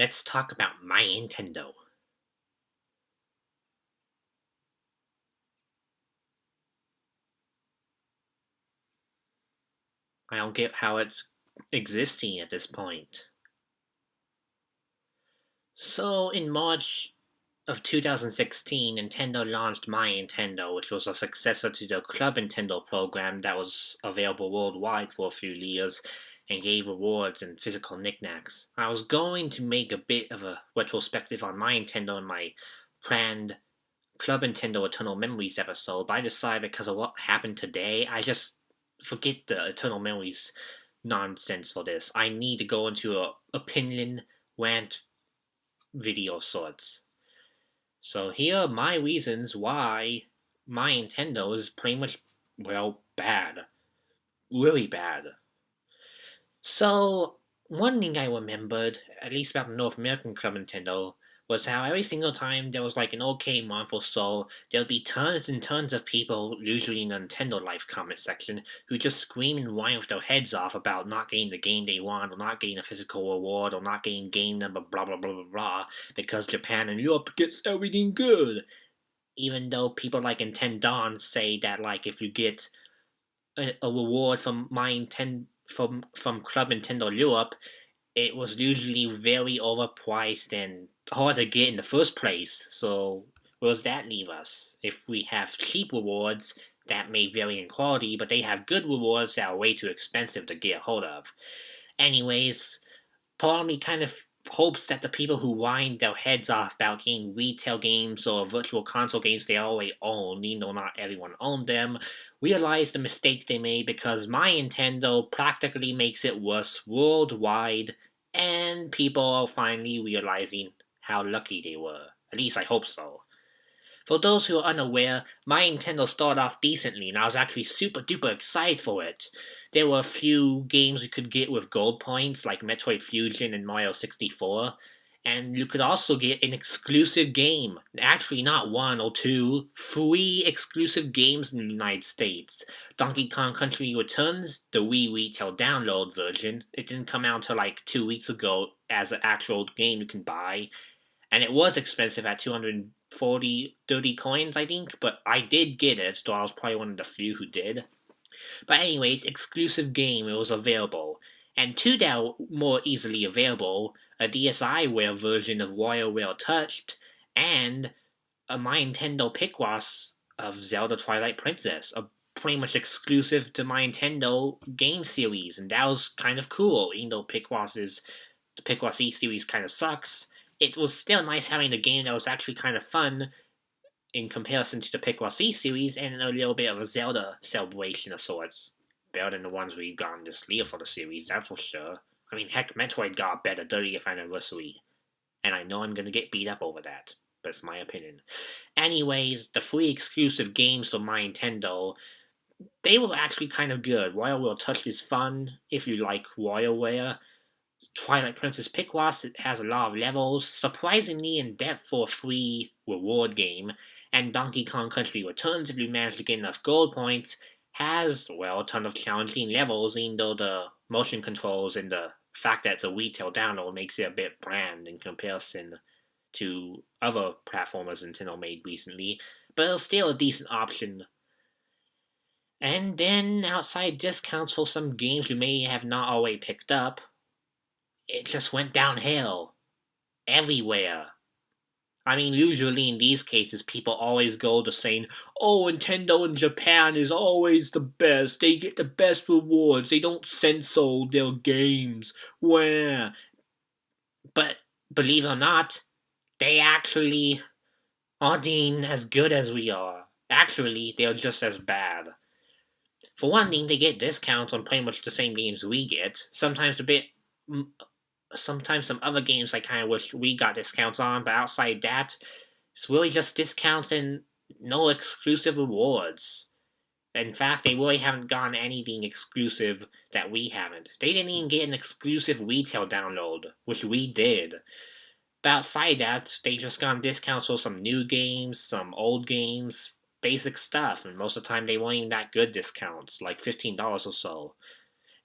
let's talk about my Nintendo. I don't get how it's existing at this point. So, in March of 2016, Nintendo launched My Nintendo, which was a successor to the Club Nintendo program that was available worldwide for a few years and gave rewards and physical knickknacks. I was going to make a bit of a retrospective on My Nintendo in my planned Club Nintendo Eternal Memories episode, but I decided because of what happened today, I just forget the Eternal Memories nonsense for this. I need to go into a opinion rant video sorts. So here are my reasons why my Nintendo is pretty much, well, bad. Really bad. So, one thing I remembered, at least about the North American Club Nintendo, was how every single time there was like an okay month or so, there'd be tons and tons of people, usually in the Nintendo Life comment section, who just scream and whine with their heads off about not getting the game they want, or not getting a physical reward, or not getting game number blah blah blah blah blah, because Japan and Europe gets everything good. Even though people like Nintendo say that like if you get a reward from my Nintendo from Club Nintendo Europe, it was usually very overpriced and hard to get in the first place. So where does that leave us? If we have cheap rewards that may vary in quality, but they have good rewards that are way too expensive to get a hold of. Anyways, part of me kind of hopes that the people who wind their heads off about getting retail games or virtual console games they already own, even though not everyone owned them, realize the mistake they made, because my Nintendo practically makes it worse worldwide, and people are finally realizing how lucky they were. At least I hope so. For those who are unaware, my Nintendo started off decently, and I was actually super duper excited for it. There were a few games you could get with gold points, like Metroid Fusion and Mario 64, and you could also get an exclusive game. Actually, not one or two, three exclusive games in the United States. Donkey Kong Country Returns, the Wii retail download version. It didn't come out until like 2 weeks ago as an actual game you can buy, and it was expensive at 230 coins, I think, but I did get it, so I was probably one of the few who did. But anyways, exclusive game, it was available. And two that were more easily available, a DSiWare version of WarioWare Touched, and a My Nintendo Picross of Zelda Twilight Princess, a pretty much exclusive to my Nintendo game series, and that was kind of cool, even though the Picross E series kind of sucks. It was still nice having a game that was actually kind of fun in comparison to the Picross E series, and a little bit of a Zelda celebration of sorts. Better than the ones we've gotten this year for the series, that's for sure. I mean, heck, Metroid got a better 30th anniversary, and I know I'm gonna get beat up over that, but it's my opinion. Anyways, the three exclusive games for my Nintendo, they were actually kind of good. WarioWare Touch is fun if you like WarioWare. Twilight Princess Picross, it has a lot of levels, surprisingly in depth for a free reward game, and Donkey Kong Country Returns, if you manage to get enough gold points, has, well, a ton of challenging levels, even though the motion controls and the fact that it's a retail download makes it a bit bland in comparison to other platformers Nintendo made recently, but it's still a decent option. And then, outside discounts for some games you may have not already picked up, it just went downhill. Everywhere. I mean, usually in these cases, people always go to saying, oh, Nintendo in Japan is always the best. They get the best rewards. They don't censor their games. Where? But, believe it or not, they actually aren't even as good as we are. Actually, they're just as bad. For one thing, they get discounts on pretty much the same games we get. Sometimes some other games I kind of wish we got discounts on, but outside that, it's really just discounts and no exclusive rewards. In fact, they really haven't gotten anything exclusive that we haven't. They didn't even get an exclusive retail download, which we did. But outside that, they just got discounts for some new games, some old games, basic stuff, and most of the time they weren't even that good discounts, like $15 or so.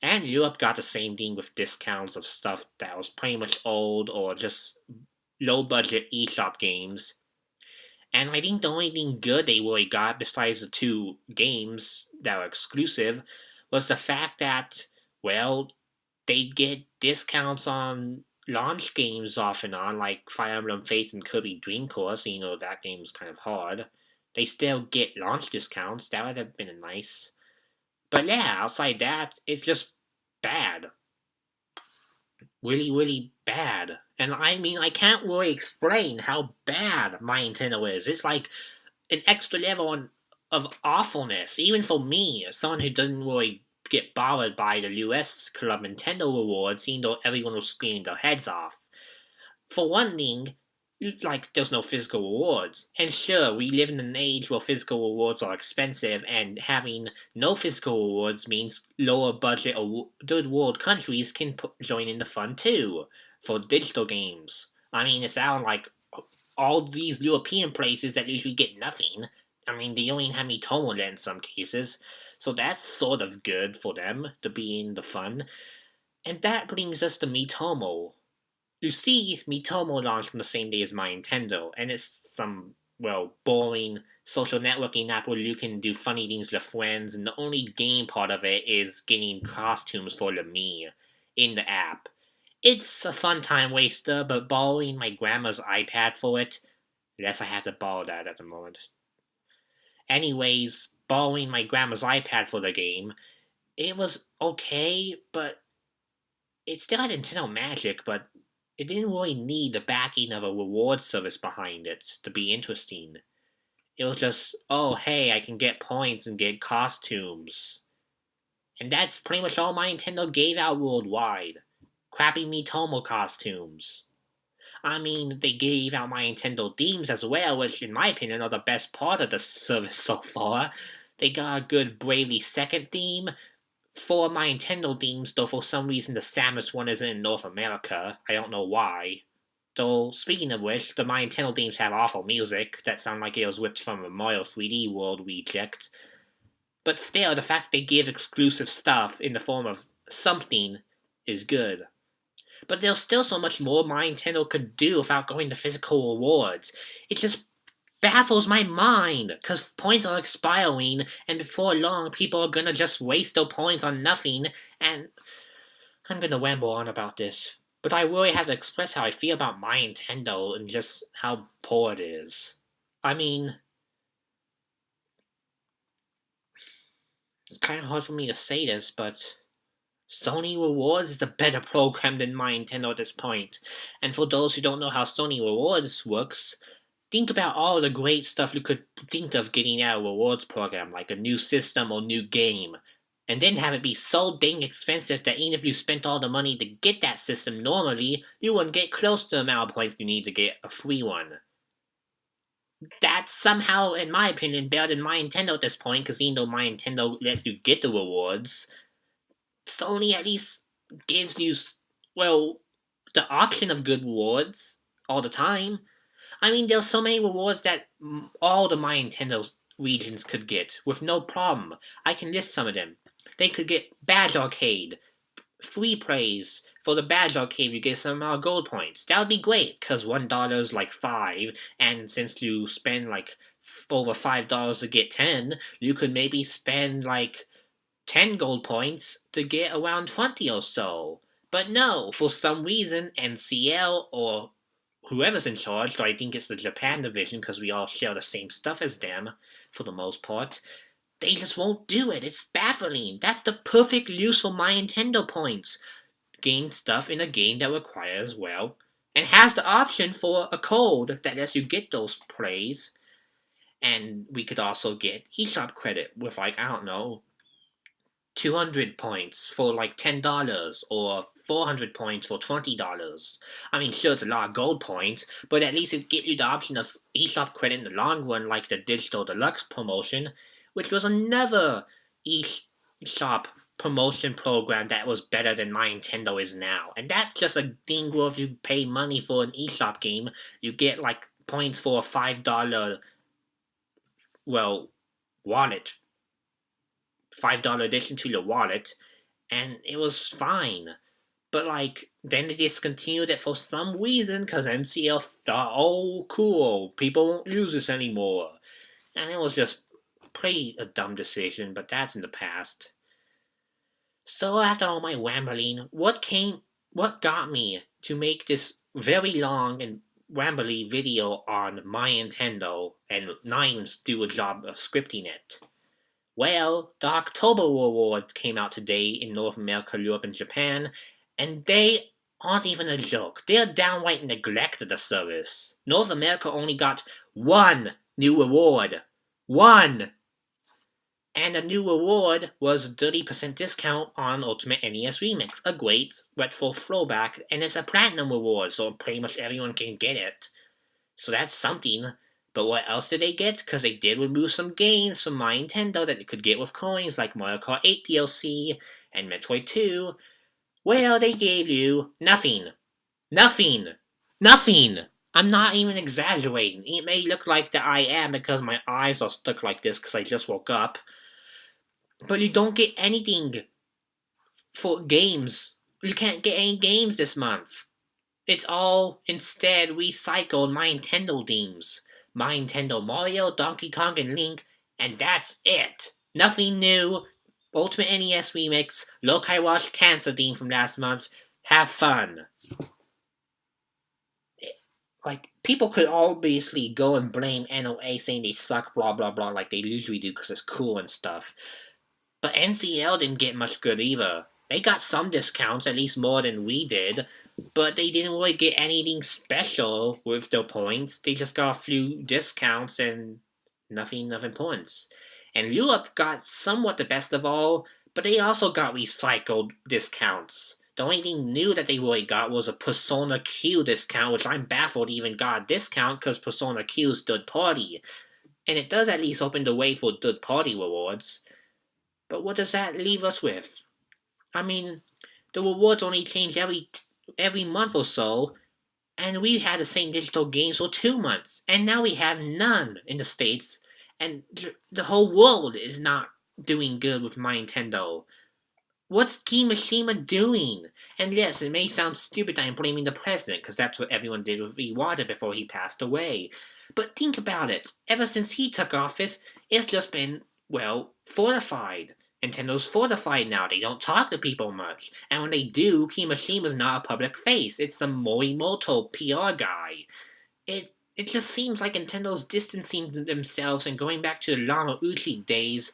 And Europe got the same thing with discounts of stuff that was pretty much old or just low budget eShop games. And I think the only thing good they really got, besides the two games that were exclusive, was the fact that, well, they get discounts on launch games off and on, like Fire Emblem Fates and Kirby Dream Course. You know that game's kind of hard. They still get launch discounts. That would have been nice. But yeah, outside that, it's just bad. Really, really bad. And I mean, I can't really explain how bad my Nintendo is. It's like an extra level of awfulness, even for me, someone who doesn't really get bothered by the US Club Nintendo Rewards, even though everyone was screaming their heads off. For one thing, like, there's no physical rewards. And sure, we live in an age where physical rewards are expensive, and having no physical rewards means lower budget or third world countries can join in the fun too, for digital games. I mean, it sounds like all these European places that usually get nothing. I mean, they only have Mitomo in some cases, so that's sort of good for them to be in the fun. And that brings us to Mitomo. You see, Mitomo launched on the same day as my Nintendo, and it's some, well, boring social networking app where you can do funny things with friends, and the only game part of it is getting costumes for the Mii in the app. It's a fun time waster, but borrowing my grandma's iPad for it, yes, I have to borrow that at the moment. Anyways, borrowing my grandma's iPad for the game, it was okay, but it still had Nintendo Magic, but it didn't really need the backing of a reward service behind it to be interesting. It was just, oh hey, I can get points and get costumes. And that's pretty much all my Nintendo gave out worldwide. Crappy Mitomo costumes. I mean, they gave out my Nintendo themes as well, which in my opinion are the best part of the service so far. They got a good Bravely Second theme. For my Nintendo themes, though for some reason the Samus one isn't in North America. I don't know why. Though, speaking of which, the my Nintendo themes have awful music that sound like it was ripped from a Mario 3D World reject. But still, the fact they give exclusive stuff in the form of something is good. But there's still so much more my Nintendo could do without going to physical rewards. It just baffles my mind, because points are expiring, and before long, people are gonna just waste their points on nothing, and I'm gonna ramble on about this. But I really have to express how I feel about my Nintendo and just how poor it is. I mean, it's kind of hard for me to say this, but Sony Rewards is a better program than my Nintendo at this point. And for those who don't know how Sony Rewards works, think about all the great stuff you could think of getting out of a rewards program, like a new system or new game, and then have it be so dang expensive that even if you spent all the money to get that system normally, you wouldn't get close to the amount of points you need to get a free one. That's somehow, in my opinion, better than my Nintendo at this point, because even though my Nintendo lets you get the rewards, Sony at least gives you, well, the option of good rewards all the time. I mean, there's so many rewards that all the my Nintendo regions could get with no problem. I can list some of them. They could get Badge Arcade, free praise. For the Badge Arcade, you get some gold points. That would be great, because $1 is like 5, and since you spend like over $5 to get 10, you could maybe spend like 10 gold points to get around 20 or so. But no, for some reason, NCL or whoever's in charge, though I think it's the Japan division because we all share the same stuff as them, for the most part, they just won't do it. It's baffling. That's the perfect use for my Nintendo points. Gain stuff in a game that requires, well, and has the option for a code that lets you get those plays. And we could also get eShop credit with, like, I don't know, 200 points for like $10 or 400 points for $20. I mean, sure, it's a lot of gold points, but at least it gives you the option of eShop credit in the long run, like the Digital Deluxe promotion, which was another eShop promotion program that was better than my Nintendo is now. And that's just a thing where if you pay money for an eShop game, you get like points for a $5, well, wallet $5 addition to your wallet, and it was fine. But then they discontinued it for some reason because NCL thought, oh, cool, people won't use this anymore. And it was just pretty a dumb decision, but that's in the past. So after all my rambling, what got me to make this very long and rambly video on my Nintendo and not even do a job of scripting it? Well, the October Rewards came out today in North America, Europe, and Japan, and they aren't even a joke. They're downright neglect of the service. North America only got one new reward. One! And the new reward was a 30% discount on Ultimate NES Remix, a great retro throwback, and it's a platinum reward, so pretty much everyone can get it. So that's something. But what else did they get? Because they did remove some games from my Nintendo that they could get with coins, like Mario Kart 8 DLC and Metroid 2. Well, they gave you nothing. Nothing. Nothing! I'm not even exaggerating. It may look like that I am because my eyes are stuck like this because I just woke up. But you don't get anything for games. You can't get any games this month. It's all instead recycled my Nintendo themes. My Nintendo Mario, Donkey Kong, and Link, and that's it. Nothing new. Ultimate NES Remix, Lokai Watch Cancer theme from last month. Have fun. People could obviously go and blame NOA saying they suck, blah blah blah, like they usually do because it's cool and stuff. But NCL didn't get much good either. They got some discounts, at least more than we did, but they didn't really get anything special with their points. They just got a few discounts and nothing of importance. And Europe got somewhat the best of all, but they also got recycled discounts. The only thing new that they really got was a Persona Q discount, which I'm baffled even got a discount because Persona Q is third party. And it does at least open the way for third party rewards. But what does that leave us with? I mean, the rewards only change every month or so, and we had the same digital games for 2 months, and now we have none in the States, and the whole world is not doing good with my Nintendo. What's Kimishima doing? And yes, it may sound stupid that I'm blaming the president, because that's what everyone did with Iwata before he passed away. But think about it. Ever since he took office, it's just been, well, fortified. Nintendo's fortified now. They don't talk to people much. And when they do, Kimishima's not a public face. It's some Morimoto PR guy. It just seems like Nintendo's distancing themselves and going back to the Yamauchi days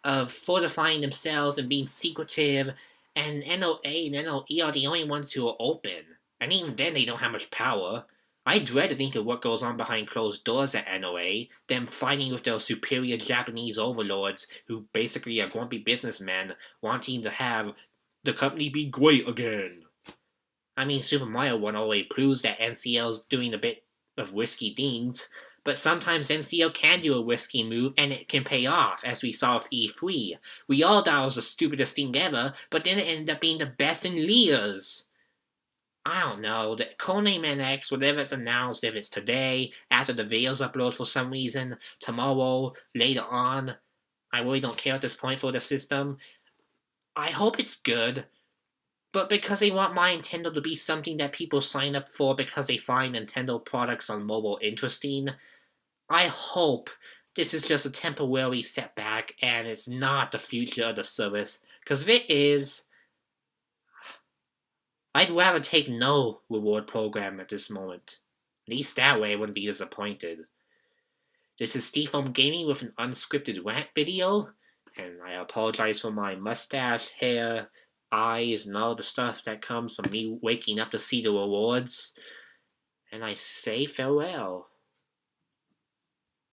of fortifying themselves and being secretive, and NOA and NOE are the only ones who are open. And even then they don't have much power. I dread to think of what goes on behind closed doors at NOA, them fighting with their superior Japanese overlords who basically are grumpy businessmen wanting to have the company be great again. I mean, Super Mario 1 already proves that NCL's doing a bit of risky things, but sometimes NCL can do a risky move and it can pay off, as we saw with E3. We all thought it was the stupidest thing ever, but then it ended up being the best in years. I don't know, the Codename NX, whatever it's announced, if it's today, after the video's upload for some reason, tomorrow, later on, I really don't care at this point for the system. I hope it's good, but because they want my Nintendo to be something that people sign up for because they find Nintendo products on mobile interesting, I hope this is just a temporary setback and it's not the future of the service, because if it is, I'd rather take no reward program at this moment. At least that way I wouldn't be disappointed. This is Steve from Gaming with an unscripted rant video, and I apologize for my mustache, hair, eyes, and all the stuff that comes from me waking up to see the rewards. And I say farewell.